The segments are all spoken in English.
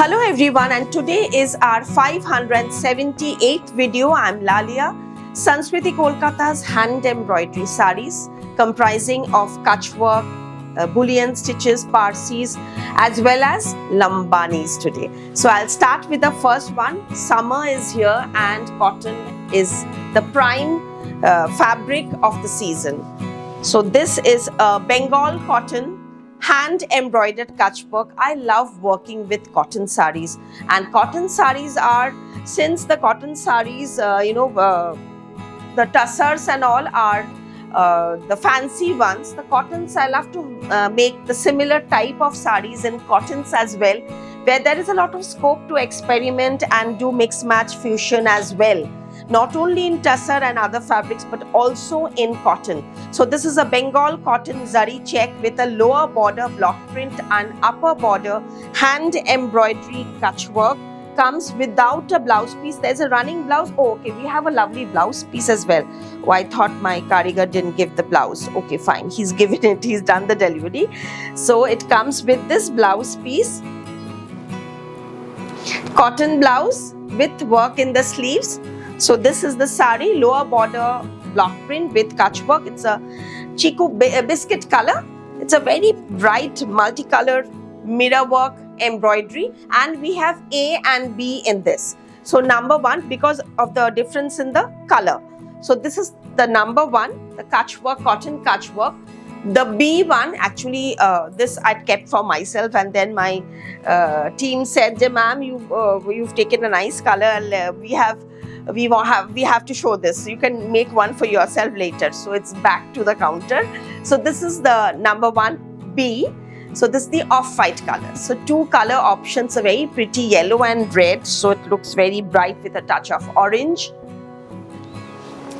Hello everyone, and today is our 578th video. I'm Lalia. Sanskriti Kolkata's hand embroidery sarees comprising of Kutch work, bullion stitches, Parsis as well as Lambanis today. So I'll start with the first one. Summer is here and cotton is the prime fabric of the season. So this is a Bengal cotton hand embroidered Kutch work. I love working with cotton sarees, and cotton sarees are, since the cotton sarees, the tussars and all are the fancy ones. The cottons, I love to make the similar type of sarees in cottons as well, where there is a lot of scope to experiment and do mix match fusion as well. Not only in tussar and other fabrics, but also in cotton. So this is a Bengal cotton zari check with a lower border block print and upper border hand embroidery Kutch work. Comes without a blouse piece. There's a running blouse. Oh, okay, we have a lovely blouse piece as well. Oh, I thought my karigar didn't give the blouse. Okay, fine. He's given it. He's done the delivery. So it comes with this blouse piece. Cotton blouse with work in the sleeves. So this is the sari, lower border block print with Kutch work. It's a chiku biscuit color. It's a very bright multicolored mirror work embroidery, and we have A and B in this. So number one, because of the difference in the color. So this is the number one, the Kutch work, cotton Kutch work. The B one, actually this I kept for myself, and then my team said, ma'am, you've taken a nice color. We have to show this. You can make one for yourself later. So it's back to the counter. So this is the number one, B. So this is the off-white color. So two color options, a very pretty yellow and red. So it looks very bright with a touch of orange.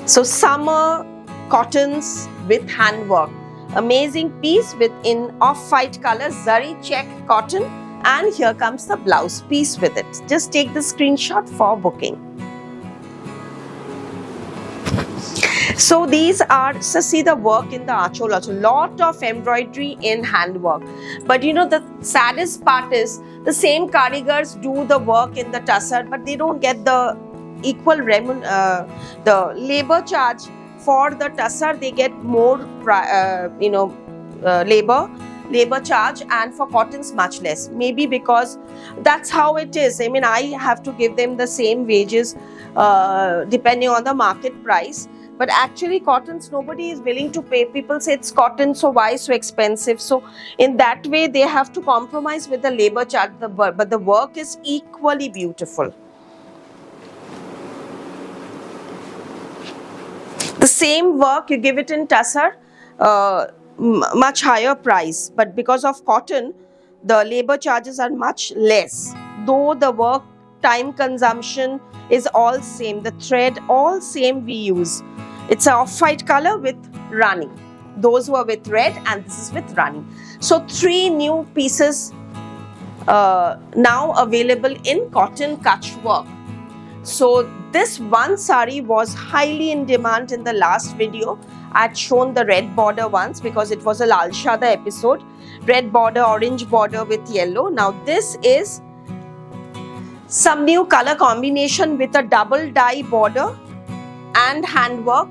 So summer cottons with handwork. Amazing piece with in off-white color, zari check cotton. And here comes the blouse piece with it. Just take the screenshot for booking. So these are, so see the work in the achol also, lot of embroidery in handwork. But you know, the saddest part is the same karigars do the work in the tussar, but they don't get the equal the labor charge for the tussar. They get more labor charge, and for cottons much less. Maybe because that's how it is. I mean, I have to give them the same wages depending on the market price. But actually cottons, nobody is willing to pay. People say it's cotton, so why so expensive? So in that way, they have to compromise with the labor charge, but the work is equally beautiful. The same work, you give it in tussar, much higher price. But because of cotton, the labor charges are much less. Though the work time consumption is all same, the thread all same we use. It's an off-white color with running. Those who are with red, and this is with running. So three new pieces now available in cotton Kutch work. So this one sari was highly in demand in the last video. I had shown the red border once because it was a Lal Shada episode. Red border, orange border with yellow. Now this is some new color combination with a double dye border and handwork.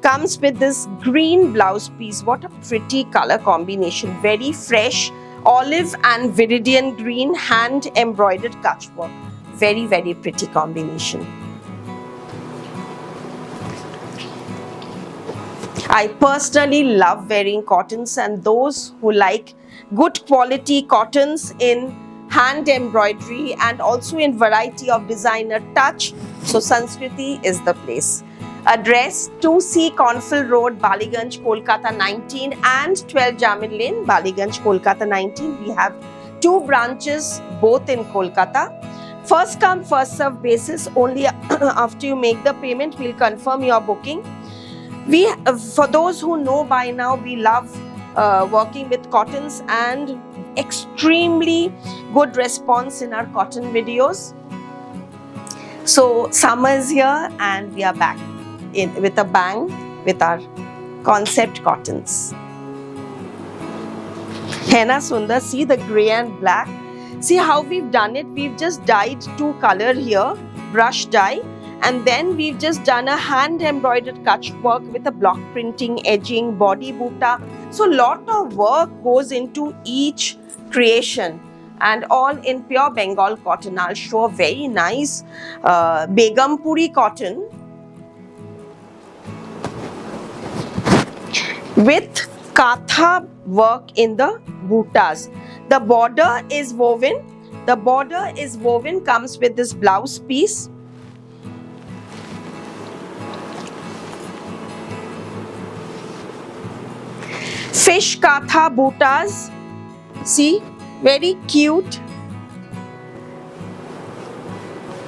Comes with this green blouse piece. What a pretty color combination. Very fresh olive and viridian green hand embroidered Kutch work. Very, very pretty combination. I personally love wearing cottons, and those who like good quality cottons in hand embroidery and also in variety of designer touch, so Sanskriti is the place. Address 2C Cornfield Road, Ballygunge, Kolkata 19 and 12 Jamil Lane, Ballygunge, Kolkata 19. We have 2 branches both in Kolkata. First come first serve basis, only after you make the payment we'll confirm your booking. We, for those who know by now, we love working with cottons and extremely good response in our cotton videos. So summer is here and we are back with a bang with our concept cottons. Henna Sundar, see the grey and black. See how we've done it. We've just dyed 2 color here, brush dye, and then we've just done a hand embroidered kutch work with a block printing, edging, body buta. So lot of work goes into each creation, and all in pure Bengal cotton. I'll show a very nice Begumpuri cotton with katha work in the butas. The border is woven. The border is woven, comes with this blouse piece. Fish katha butas. See, very cute.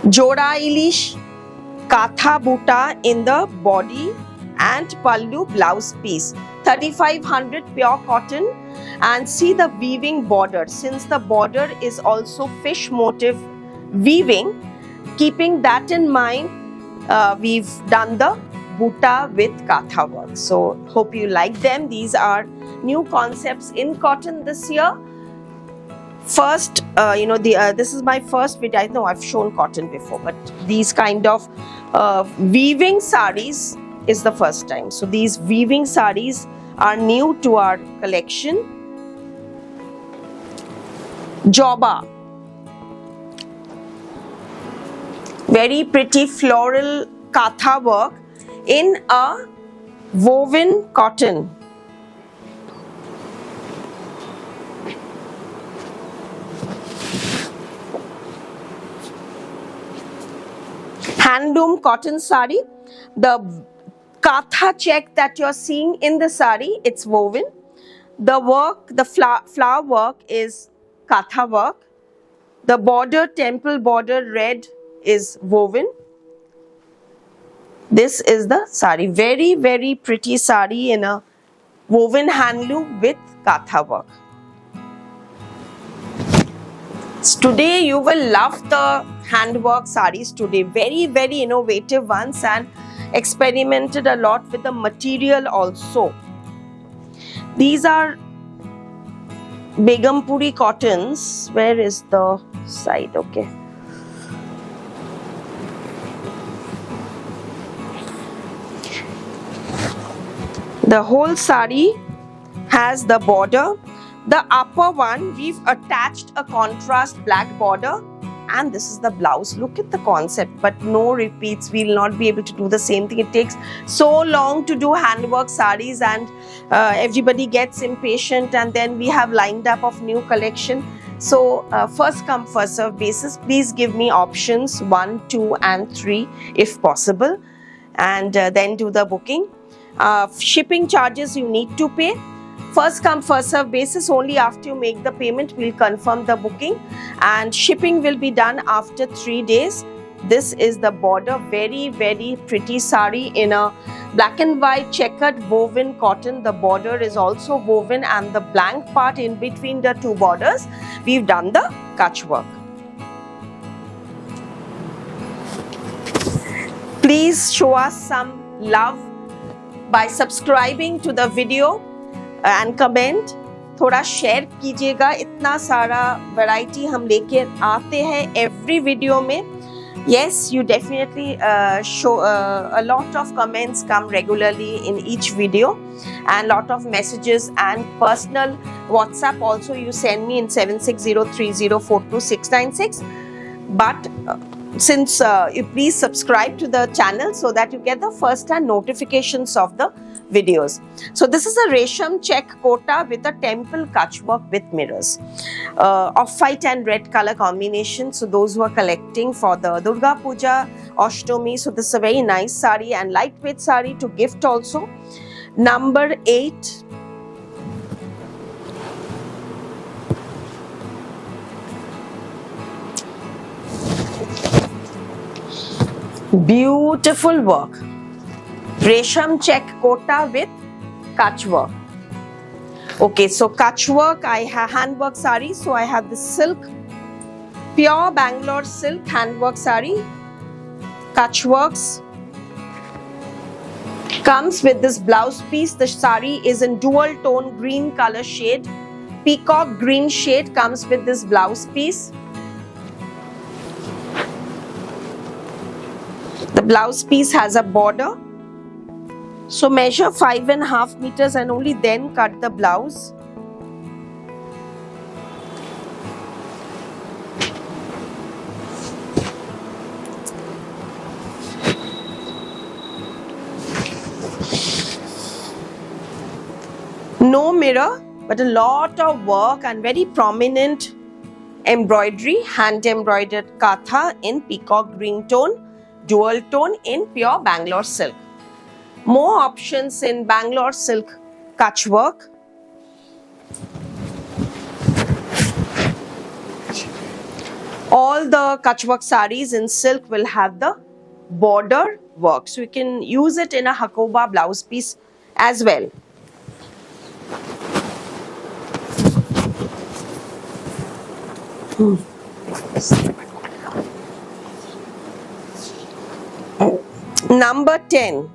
Joda ilish katha buta in the body and pallu blouse piece. 3500 pure cotton, and see the weaving border. Since the border is also fish motif weaving, keeping that in mind, we've done the buta with katha work. So hope you like them. These are new concepts in cotton this year. First, this is my first video. I know I've shown cotton before, but these kind of weaving sarees is the first time. So these weaving sarees are new to our collection. Joba, very pretty floral katha work in a woven cotton. Handloom cotton sari. The katha check that you're seeing in the sari, it's woven. The work, the flower work is katha work. The border, temple border red is woven. This is the sari. Very, very pretty sari in a woven handloom with katha work. Today you will love the handwork saris today. Very, very innovative ones, and experimented a lot with the material also. These are Begumpuri cottons. Where is the side? Okay. The whole sari has the border. The upper one, we've attached a contrast black border, and this is the blouse. Look at the concept, but no repeats. We'll not be able to do the same thing. It takes so long to do handwork saris, and everybody gets impatient, and then we have lined up of new collection. So first come first serve basis. Please give me options 1, 2 and 3 if possible, and then do the booking. Shipping charges you need to pay. First come first serve basis. Only after you make the payment we'll confirm the booking, and shipping will be done after 3 days. This is the border. Very, very pretty sari in a black and white checkered woven cotton. The border is also woven, and the blank part in between the 2 borders we've done the kutch work. Please show us some love by subscribing to the video and comment. थोड़ा share कीजिएगा. इतना सारा variety हम लेके आते हैं every video में. Yes, you definitely show a lot of comments come regularly in each video, and lot of messages and personal WhatsApp also you send me in 7603042696. But since you please subscribe to the channel so that you get the first hand notifications of the videos. So this is a Resham check kota with a temple kutch work with mirrors. Off-white and red color combination. So those who are collecting for the Durga Puja, Ashtami, so this is a very nice sari and lightweight sari to gift also. Number 8. Beautiful work. Resham check kota with kutch work. Okay, so kutch work, I have handwork sari. So I have the silk, pure Bangalore silk handwork sari. Kutch works. Comes with this blouse piece. The sari is in dual tone green color shade. Peacock green shade comes with this blouse piece. The blouse piece has a border. So measure 5.5 meters and only then cut the blouse. No mirror, but a lot of work and very prominent embroidery, hand embroidered katha in peacock green tone, dual tone in pure Bangalore silk. More options in Bangalore silk kutch work. All the kutch work saris in silk will have the border work. So you can use it in a hakoba blouse piece as well. Number 10.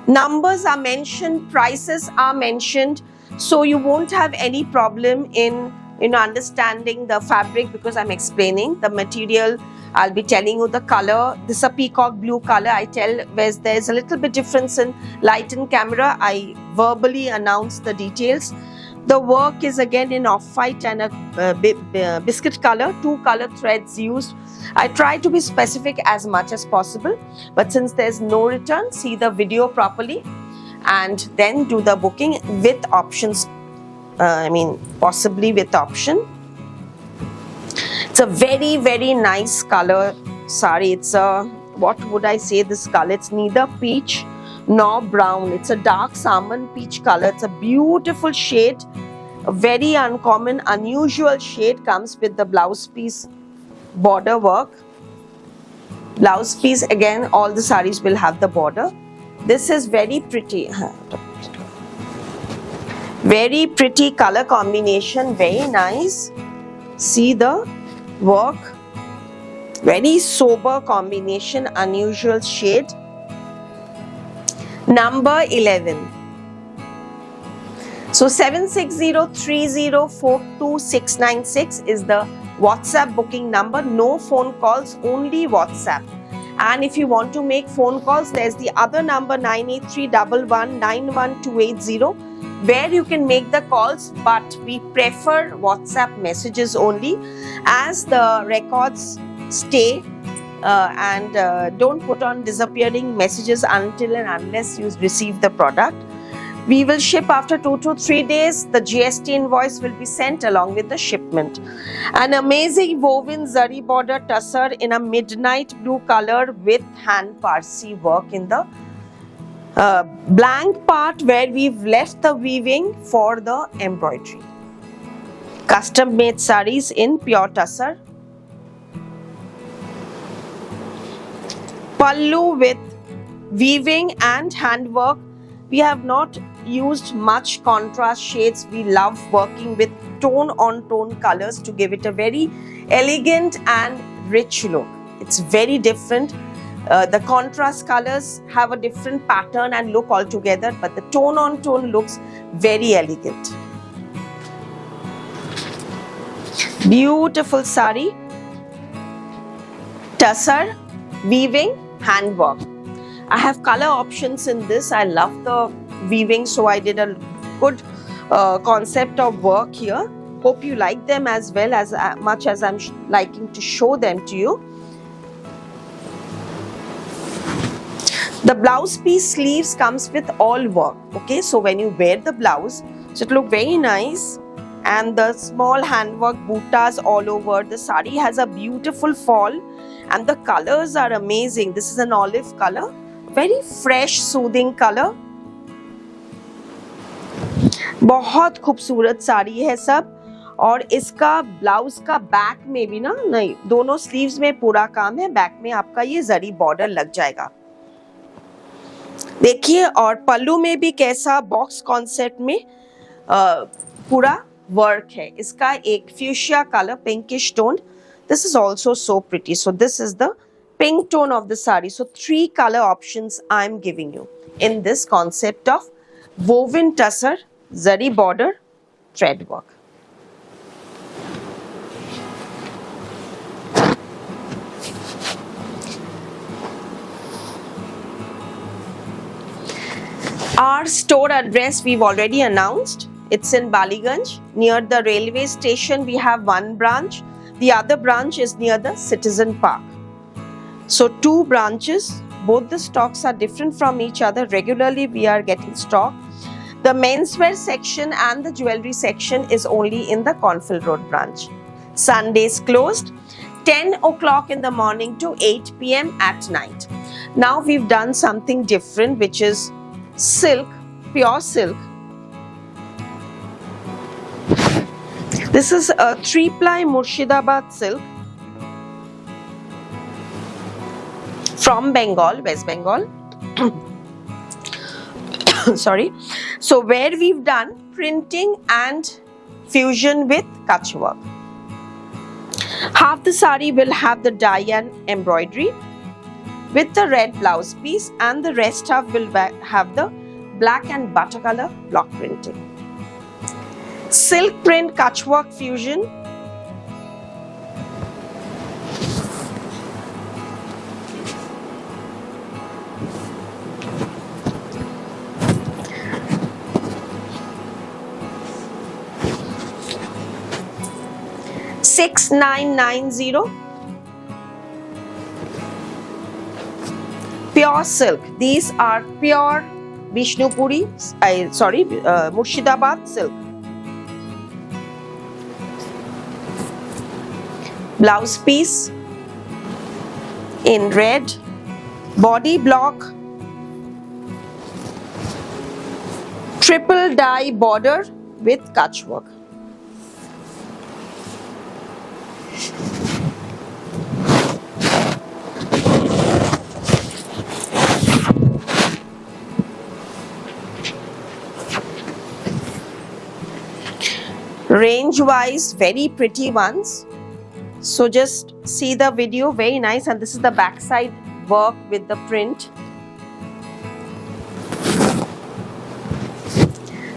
Numbers are mentioned, prices are mentioned, so you won't have any problem in understanding the fabric because I'm explaining the material. I'll be telling you the color. This is a peacock blue color. I tell where there's a little bit difference in light and camera. I verbally announce the details. The work is again in off-white and a biscuit color, 2 color threads used. I try to be specific as much as possible, but since there's no return, see the video properly and then do the booking with options. Possibly with option. It's a very, very nice color sari. It's a, what would I say this color? It's neither peach nor brown. It's a dark salmon peach color. It's a beautiful shade, a very uncommon, unusual shade. Comes with the blouse piece border work. Blouse piece, again, all the saris will have the border. This is very pretty. Very pretty color combination, very nice. See the work. Very sober combination, unusual shade. Number 11. So 7603042696 is the WhatsApp booking number. No phone calls, only WhatsApp. And if you want to make phone calls, there's the other number 98311912880 where you can make the calls, but we prefer WhatsApp messages only as the records stay and don't put on disappearing messages until and unless you receive the product. We will ship after 2 to 3 days. The GST invoice will be sent along with the shipment. An amazing woven zari border tussar in a midnight blue color with hand Parsi work in the blank part where we've left the weaving for the embroidery. Custom made saris in pure tussar. Pallu with weaving and handwork. We have not used much contrast shades. We love working with tone on tone colors to give it a very elegant and rich look. It's very different. The contrast colors have a different pattern and look altogether, but the tone on tone looks very elegant. Beautiful sari. Tussar, weaving, handwork. I have color options in this. I love the weaving, so I did a good concept of work here. Hope you like them as well as much as I'm liking to show them to you. The blouse piece sleeves comes with all work. Okay, so when you wear the blouse, so it look very nice, and the small handwork buttas all over. The sari has a beautiful fall, and the colors are amazing. This is an olive color, very fresh, soothing color. बहुत खूबसूरत साड़ी है सब, और इसका blouse का back में भी ना, नहीं, दोनों स्लीव्स में पूरा काम है, बैक में आपका ये जरी बॉर्डर लग जाएगा, देखिए। और पल्लू में भी कैसा बॉक्स कॉन्सेप्ट में पूरा वर्क है। इसका एक fuchsia colour, pinkish tone, this is also so pretty. So this is the pink tone of the saree. So 3 color options I am giving you in this concept of woven tussar, zari border, thread work. Our store address we've already announced. It's in Baliganj. Near the railway station we have one branch. The other branch is near the Citizen Park. So 2 branches, both the stocks are different from each other. Regularly we are getting stock. The menswear section and the jewelry section is only in the Cornfield Road branch. Sundays closed 10 o'clock in the morning to 8 p.m. at night. Now we've done something different, which is silk, pure silk. This is a 3-ply Murshidabad silk from Bengal, West Bengal. Sorry. So where we've done printing and fusion with Kutch work. Half the sari will have the dye and embroidery with the red blouse piece, and the rest half will have the black and butter color block printing. Silk print Kutch work fusion. $6990. Pure silk. These are pure Vishnupuri, Murshidabad silk. Blouse piece in red, body block, triple dye border with Kutch work. Range wise, very pretty ones. So just see the video, very nice. And this is the back side work with the print.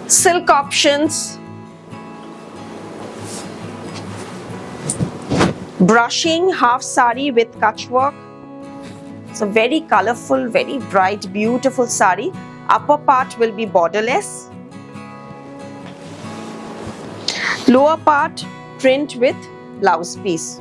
Silk options, brushing half sari with Kutch work. It's a very colorful, very bright, beautiful sari. Upper part will be borderless. Lower part print with blouse piece.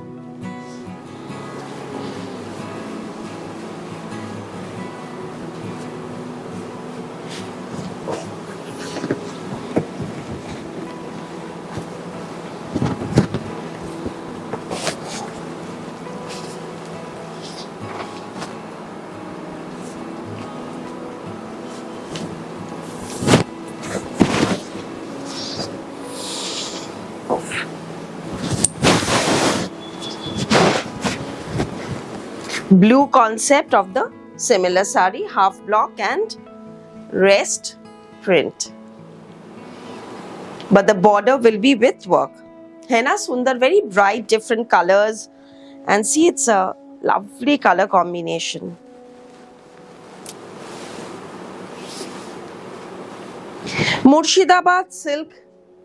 Blue concept of the similar sari, half block and rest print, but the border will be with work. है ना सुंदर, very bright, different colors, and see it's a lovely color combination. Murshidabad silk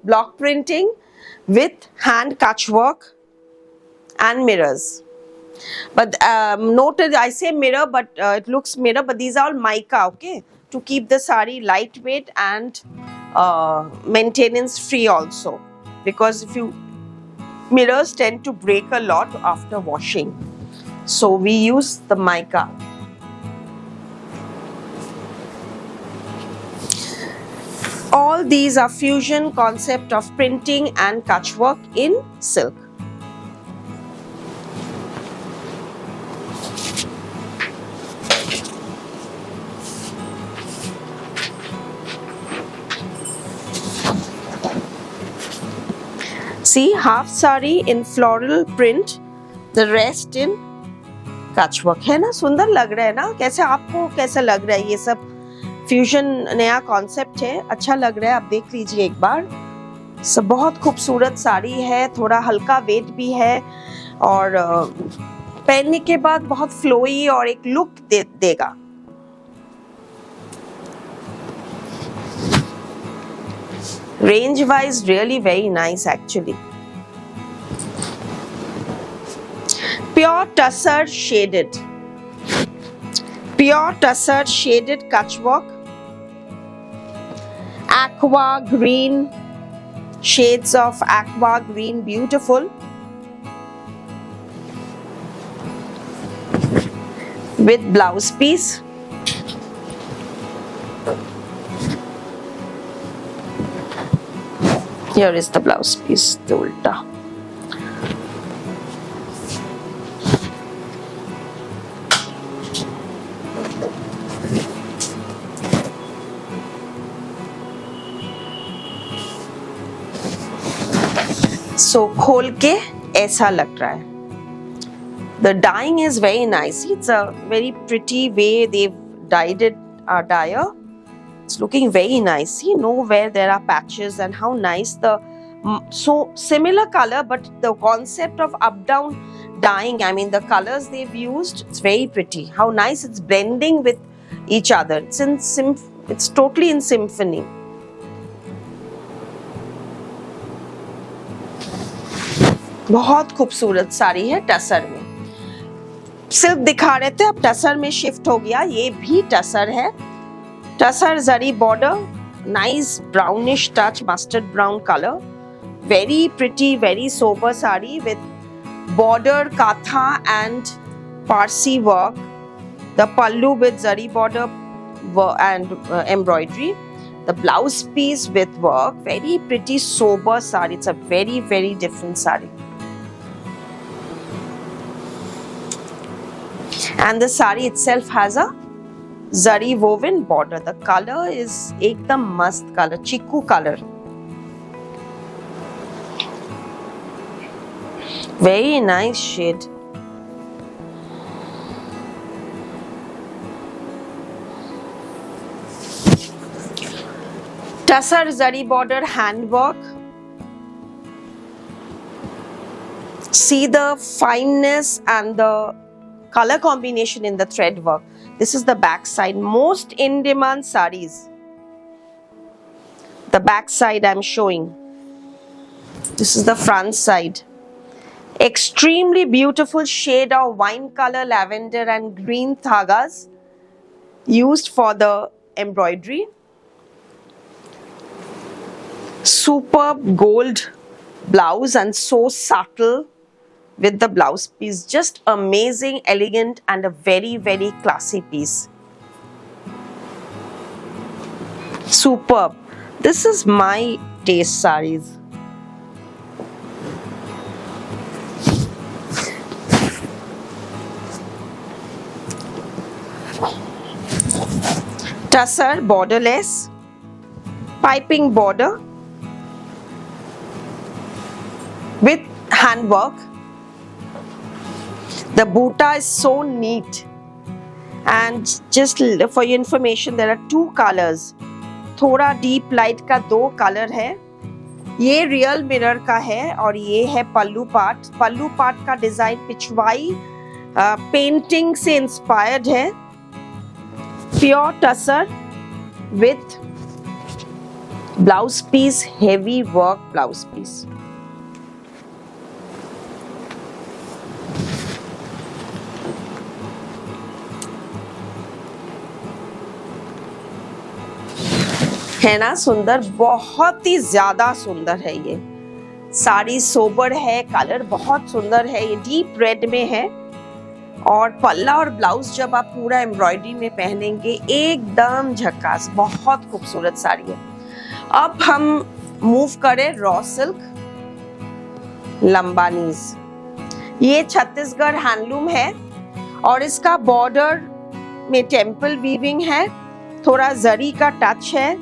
block printing with hand Kutch work and mirrors. But noted, I say mirror, but it looks mirror, but these are all mica, okay, to keep the sari lightweight and maintenance free also, because if you mirrors tend to break a lot after washing, so we use the mica. All these are fusion concept of printing and kutch work in silk. See, half sari in floral print, the rest in कच work. है ना, सुंदर लग रहा है ना? कैसे, आपको कैसा लग रहा है? ये सब फ्यूजन नया कॉन्सेप्ट है, अच्छा लग रहा है. आप देख लीजिए एक बार. सब बहुत खूबसूरत साड़ी है, थोड़ा हल्का वेट भी है और पहनने के बाद बहुत फ्लोई और एक लुक देगा. Range wise really very nice actually. Pure tussar shaded. Pure tussar shaded kutch work. Aqua green, shades of aqua green, beautiful. With blouse piece. Here is the blouse piece, the ulta. So खोल के ऐसा लग रहा है. The dyeing is very nice. It's a very pretty way they've dyed it, dyer. It's looking very nice. See, nowhere there are patches, and how nice the so similar color, but the concept of up down dyeing, I mean the colors they've used, it's very pretty. How nice it's blending with each other. It's totally in symphony. बहुत खूबसूरत साड़ी है टसर में. Silk दिखा रहे थे, अब टसर में shift हो गया. ये भी टसर है. टसर जरी border, nice brownish touch, mustard brown color. Very pretty, very sober sari with border katha and Parsi work. The pallu with zari border and embroidery. The blouse piece with work. Very pretty, sober sari. It's a very, very different sari. And the sari itself has a zari woven border. The color is ekdam mast color, chiku color. Very nice shade. Tussar zari border handwork. See the fineness and the color combination in the thread work. This is the back side. Most in demand sarees. The back side I'm showing. This is the front side. Extremely beautiful shade of wine color, lavender and green dhagas used for the embroidery. Superb gold blouse and so subtle with the blouse piece. Just amazing, elegant and a very, very classy piece. Superb. This is my taste sarees. Tussar borderless, piping border with handwork. The buta is so neat, and just for your information, there are two colors. थोड़ा deep light का दो color है. ये real mirror का है और ये है पल्लू पार्ट. पल्लू पार्ट का डिजाइन पिछवाई पेंटिंग से इंस्पायर्ड है. Pure tussar with blouse piece, heavy work blouse piece. है ना सुंदर, बहुत ही ज्यादा सुंदर है. ये साड़ी सोबर है, कलर बहुत सुंदर है. ये डीप रेड में है और पल्ला और ब्लाउज जब आप पूरा एम्ब्रॉयडरी में पहनेंगे एकदम झकास. बहुत खूबसूरत साड़ी है. अब हम मूव करें रॉ सिल्क लंबानीज। ये छत्तीसगढ़ हैंडलूम है और इसका बॉर्डर में टेम्पल वीविंग है, थोड़ा जरी का टच है।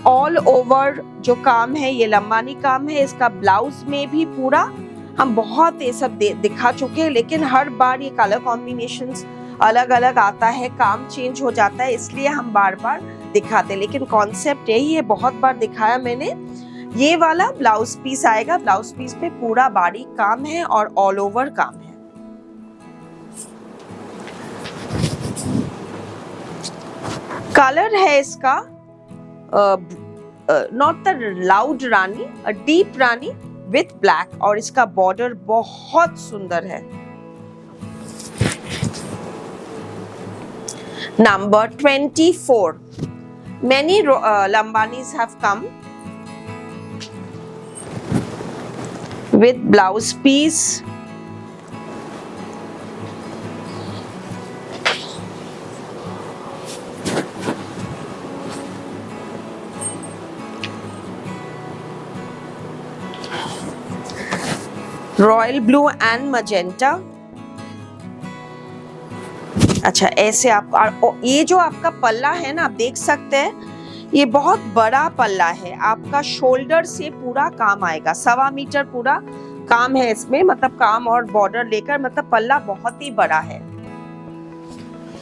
ऑल ओवर जो काम है ये लंबानी काम है। इसका ब्लाउज में भी पूरा हम बहुत ये सब दिखा चुके हैं, लेकिन हर बार ये कलर कॉम्बिनेशंस अलग अलग आता है, काम चेंज हो जाता है, इसलिए हम बार बार दिखाते हैं। लेकिन कॉन्सेप्ट यही है, बहुत बार दिखाया मैंने। ये वाला ब्लाउज पीस आएगा, ब्लाउज पीस पे पूरा बारीक काम है और ऑल ओवर काम है। कलर है इसका not the loud Rani, a deep Rani with black, और इसका बॉर्डर बहुत सुंदर है। Number 24. Many Lambanis have come with blouse piece, royal blue and magenta। अच्छा, ऐसे आप ये जो आपका पल्ला है ना, आप देख सकते हैं ये बहुत बड़ा पल्ला है। आपका शोल्डर से पूरा काम आएगा, 1.25 मीटर पूरा काम है इसमें, मतलब काम और बॉर्डर लेकर, मतलब पल्ला बहुत ही बड़ा है।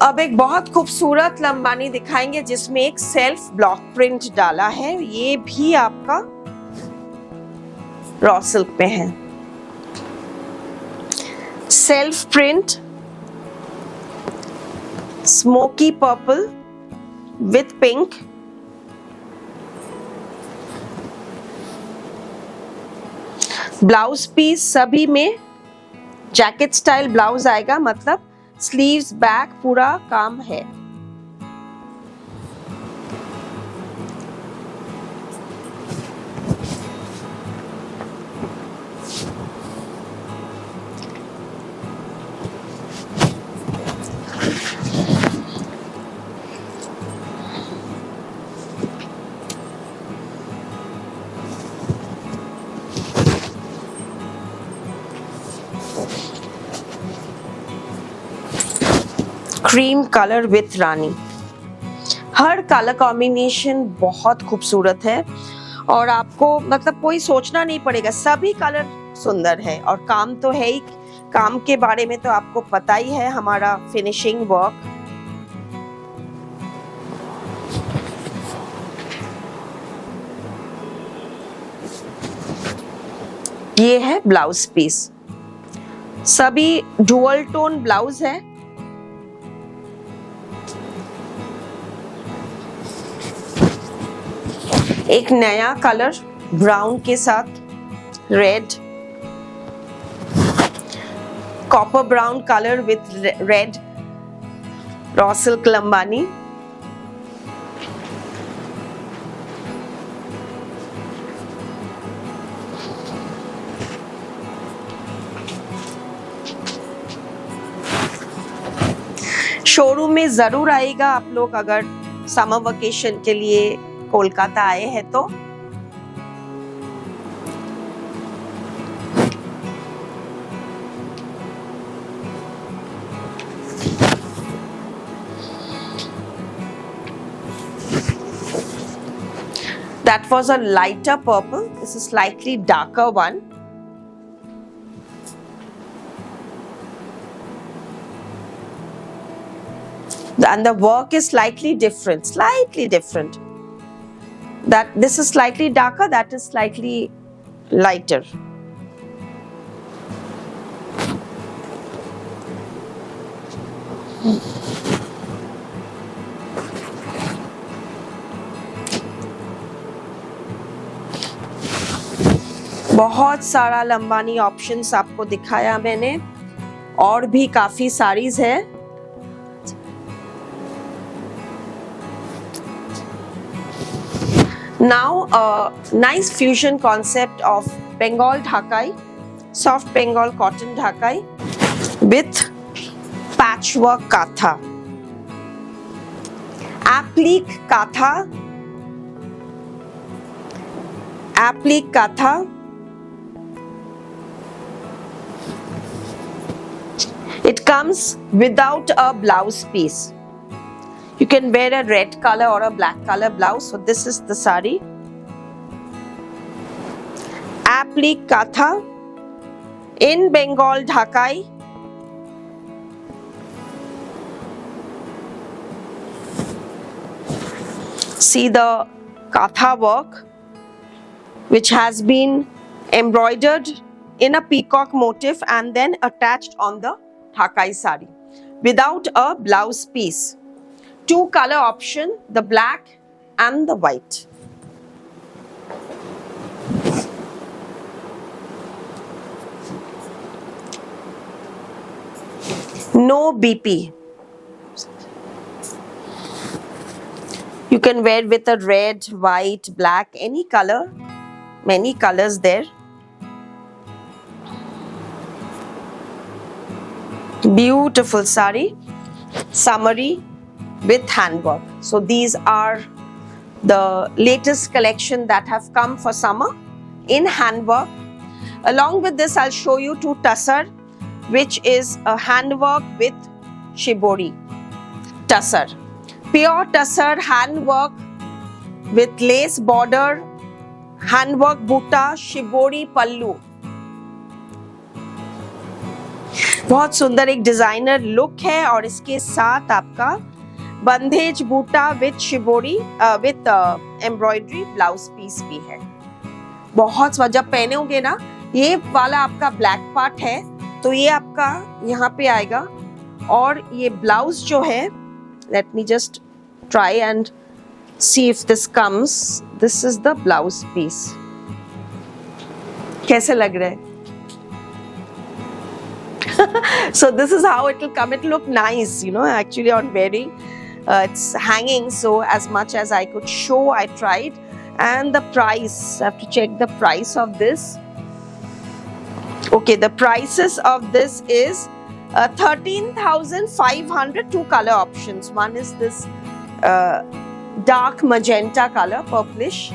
अब एक बहुत खूबसूरत लंबानी दिखाएंगे जिसमें एक सेल्फ ब्लॉक प्रिंट डाला है। ये भी आपका रॉ सिल्क पे है, self print, smoky purple with pink. Blouse piece सभी में जैकेट स्टाइल ब्लाउज आएगा, मतलब स्लीव्स बैक पूरा काम है। Cream colour with Rani. Her colour combination बहुत खूबसूरत है और आपको मतलब कोई सोचना नहीं पड़ेगा, सभी कलर सुंदर है। और काम तो है ही, काम के बारे में तो आपको पता ही है, हमारा फिनिशिंग वर्क। ये है ब्लाउज पीस, सभी डुअल टोन ब्लाउज है। एक नया कलर ब्राउन के साथ red, copper brown colour with red, raw silk Lambani. Showroom में जरूर आएगा आप लोग अगर समर वेकेशन के लिए कोलकाता आए हैं तो। That was a lighter purple. This is slightly darker one. And the work is slightly different. That this is slightly darker, that is slightly lighter. बहुत सारा लंबानी ऑप्शंस आपको दिखाया मैंने, और भी काफी साड़ीज है। Now a nice fusion concept of Bengal Dhakai, soft Bengal cotton Dhakai with patchwork katha, applique katha applique katha, it comes without a blouse piece. You can wear a red color or a black color blouse. So this is the sari. Applique katha in Bengal Dhakai. See the katha work which has been embroidered in a peacock motif and then attached on the Dhakai sari without a blouse piece. Two color option, the black and the white. No BP. You can wear with a red, white, black, any color. Many colors there. Beautiful sari, summery with handwork. So these are the latest collection that have come for summer in handwork. Along with this, I'll show you two tussar, which is a handwork with shibori. Tussar. Pure tussar handwork with lace border, handwork butta, shibori pallu. बहुत सुंदर एक designer look है और इसके साथ आपका bandhej buta with shibori with embroidery blouse piece भी है. बहुत जब पहनोगे ना, ये वाला आपका ब्लैक पार्ट है तो ये आपका यहाँ पे आएगा और ये ब्लाउज जो है, let me just try and see if this comes. This is the blouse piece. कैसे लग रहा है? So this is how it will come. It will look nice, you know, actually on wearing. It's hanging, so as much as I could show, I tried. And the price, I have to check the price of this. Okay, the prices of this is 13,500. Two color options. One is this dark magenta color, purplish,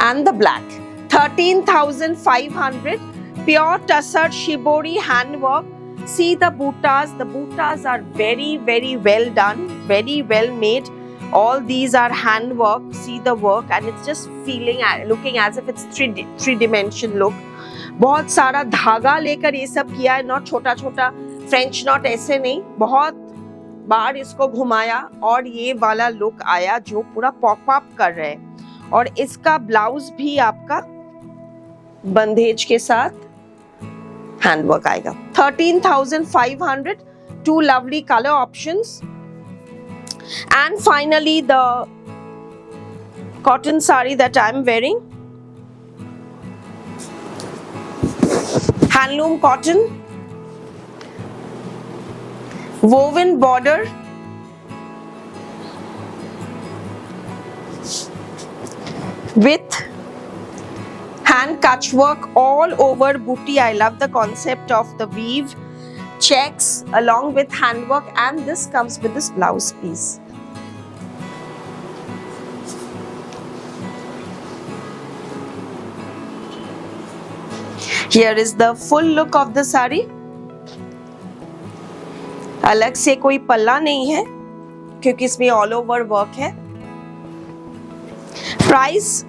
and the black. 13,500. Pure tussar shibori handwork. See the buttas. The buttas are very, very well done, very well made. All these are handwork. See the work, and it's just looking as if it's three-dimension look. बहुत सारा धागा लेकर ये सब किया है, not छोटा छोटा फ्रेंच नॉट ऐसे नहीं, बहुत बार इसको घुमाया और ये वाला लुक आया जो पूरा पॉप अप कर रहे हैं. और इसका ब्लाउज भी आपका बंधेज के साथ हैंडवर्क आएगा. 13,500. Two lovely color options. And finally the cotton sari that I am wearing. Handloom cotton, woven border, with hand catch work all over booty. I love the concept of the weave, checks along with handwork, and this comes with this blouse piece. Here is the full look of the sari. अलग से कोई पल्ला नहीं है क्योंकि इसमें all over work है. Price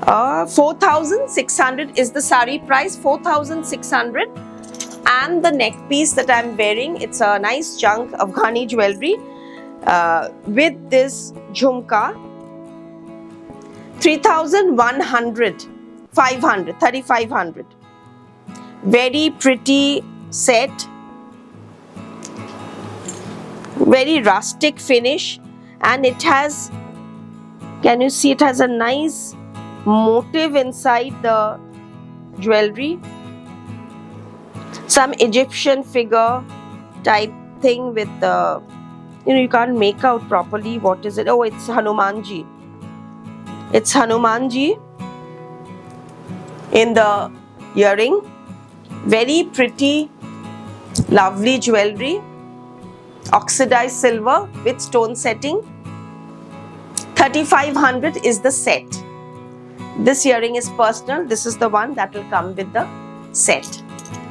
4,600 is the sari price. 4,600. And the neck piece that I'm wearing, it's a nice chunk of Afghani jewelry with this jhumka. 3,100. 500, 3,500. Very pretty set, very rustic finish, and it has, can you see, it has a nice motif inside the jewelry, some Egyptian figure type thing with the, you can't make out properly what is it. Oh, it's Hanumanji. It's Hanumanji in the earring. Very pretty, lovely jewelry, oxidized silver with stone setting. 3,500 is the set. This earring is personal. This is the one that will come with the set.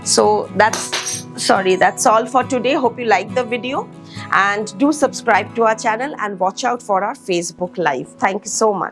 So that's all for today. Hope you like the video, and do subscribe to our channel and watch out for our Facebook Live. Thank you so much.